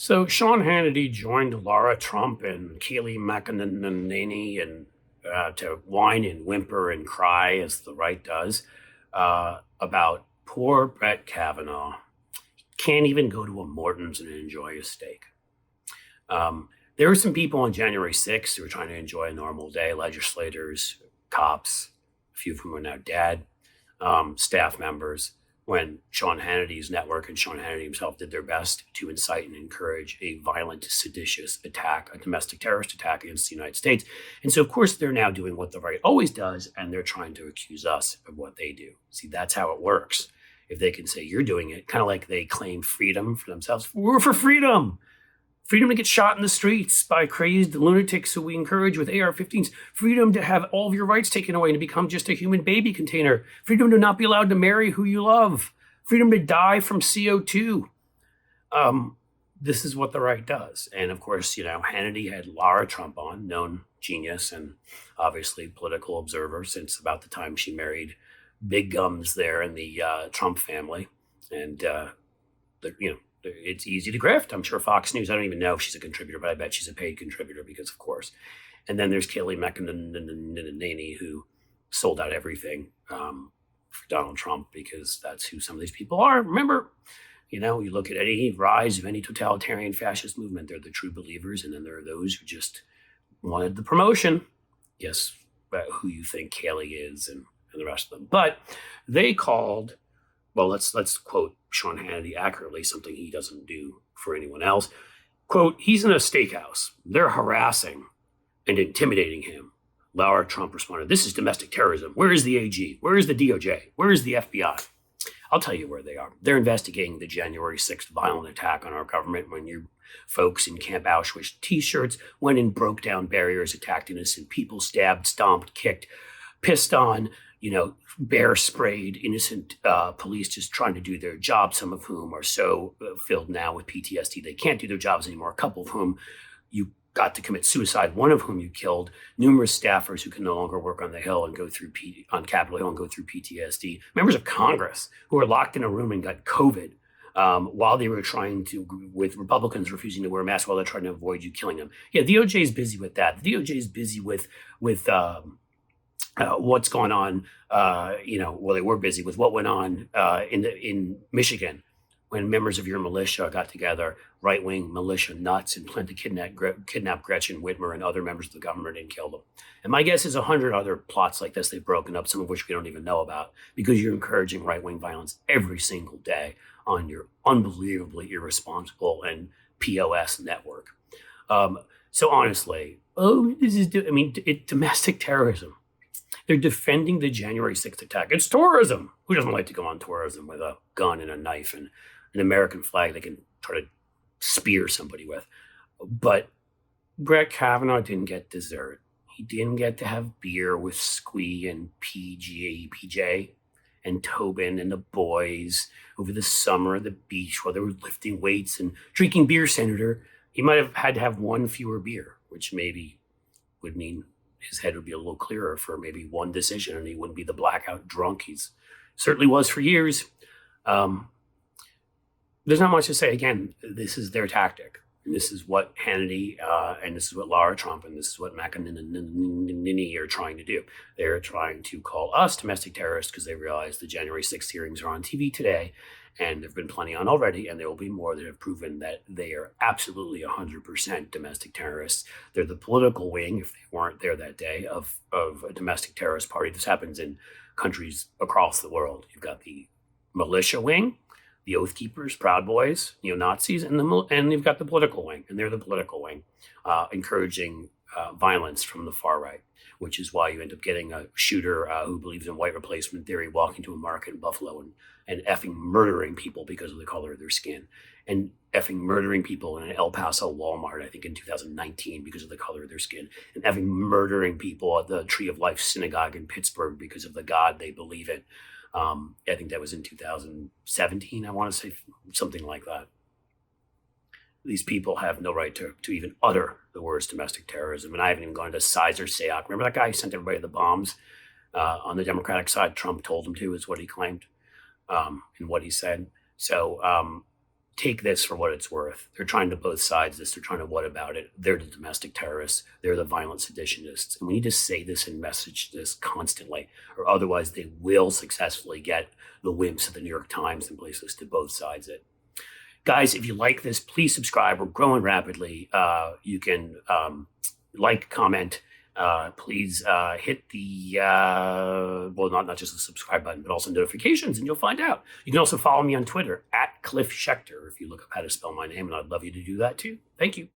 So Sean Hannity joined Lara Trump and kayleigh and to whine and whimper and cry, as the right does, about poor Brett Kavanaugh. Can't even go to a Morton's and enjoy a steak. There were some people on January 6th who were trying to enjoy a normal day, legislators, cops, a few of whom are now dead, staff members, when Sean Hannity's network and Sean Hannity himself did their best to incite and encourage a violent, seditious attack, a domestic terrorist attack against the United States. And so, of course, they're now doing what the right always does, and they're trying to accuse us of what they do. See, that's how it works. If they can say you're doing it, kind of like they claim freedom for themselves. We're for freedom. Freedom to get shot in the streets by crazed lunatics who we encourage with AR-15s. Freedom to have all of your rights taken away and to become just a human baby container. Freedom to not be allowed to marry who you love. Freedom to die from CO2. This is what the right does. And of course, Hannity had Lara Trump on, known genius and obviously political observer since about the time she married Big Gums there in the Trump family. And, it's easy to grift. I'm sure Fox News, I don't even know if she's a contributor, but I bet she's a paid contributor because, of course. And then there's Kayleigh mcenany, who sold out everything for Donald Trump because that's who some of these people are. Remember, you look at any rise of any totalitarian fascist movement, they're the true believers. And then there are those who just wanted the promotion. Guess who you think Kayleigh is and the rest of them. But they called, well, let's quote Sean Hannity accurately, something he doesn't do for anyone else. Quote, he's in a steakhouse. They're harassing and intimidating him. Lara Trump responded, this is domestic terrorism. Where is the AG? Where is the DOJ? Where is the FBI? I'll tell you where they are. They're investigating the January 6th violent attack on our government when your folks in Camp Auschwitz t-shirts went and broke down barriers, attacked innocent people, stabbed, stomped, kicked, pissed on, bear sprayed innocent police just trying to do their job, some of whom are so filled now with PTSD they can't do their jobs anymore, a couple of whom you got to commit suicide, one of whom you killed, numerous staffers who can no longer work on the Hill and go through on Capitol Hill and go through PTSD, members of Congress who were locked in a room and got COVID while they were trying to, with Republicans refusing to wear masks while they're trying to avoid you killing them. Yeah, the DOJ is busy with that. The DOJ is busy with what's going on, they were busy with what went on in Michigan when members of your militia got together, right-wing militia nuts, and planned to kidnap Gretchen Whitmer and other members of the government and kill them. And my guess is 100 other plots like this they've broken up, some of which we don't even know about, because you're encouraging right-wing violence every single day on your unbelievably irresponsible and POS network. So honestly, domestic terrorism. They're defending the January 6th attack. It's tourism. Who doesn't like to go on tourism with a gun and a knife and an American flag they can try to spear somebody with? But Brett Kavanaugh didn't get dessert. He didn't get to have beer with Squee and PJ and Tobin and the boys over the summer at the beach while they were lifting weights and drinking beer, Senator. He might have had to have one fewer beer, which maybe would mean his head would be a little clearer for maybe one decision and he wouldn't be the blackout drunk he's certainly was for years. There's not much to say. Again, this is their tactic. And this is what Hannity and this is what Lara Trump and this is what mcenany are trying to do. They're trying to call us domestic terrorists because they realize the January 6th hearings are on TV today, and there have been plenty on already, and there will be more that have proven that they are absolutely 100% domestic terrorists. They're the political wing, if they weren't there that day, of a domestic terrorist party. This happens in countries across the world. You've got the militia wing, the Oath Keepers, Proud Boys, neo-Nazis, and you've got the political wing, and they're the political wing, encouraging violence from the far right, which is why you end up getting a shooter who believes in white replacement theory walking to a market in Buffalo and effing murdering people because of the color of their skin, and effing murdering people in an El Paso Walmart, I think in 2019, because of the color of their skin, and effing murdering people at the Tree of Life Synagogue in Pittsburgh because of the God they believe in. I think that was in 2017, I want to say, something like that. These people have no right to even utter the words domestic terrorism. And I haven't even gone to Size or Sayok. Remember that guy who sent everybody the bombs on the Democratic side? Trump told him to, is what he claimed and what he said. So take this for what it's worth. They're trying to both sides this. They're trying to what about it? They're the domestic terrorists. They're the violent seditionists. And we need to say this and message this constantly, or otherwise they will successfully get the wimps of the New York Times and places to both sides it. Guys, if you like this, please subscribe. We're growing rapidly. You can like, comment. Please hit the, well, not just the subscribe button, but also notifications, and you'll find out. You can also follow me on Twitter, @Cliff Schechter, if you look up how to spell my name, and I'd love you to do that too. Thank you.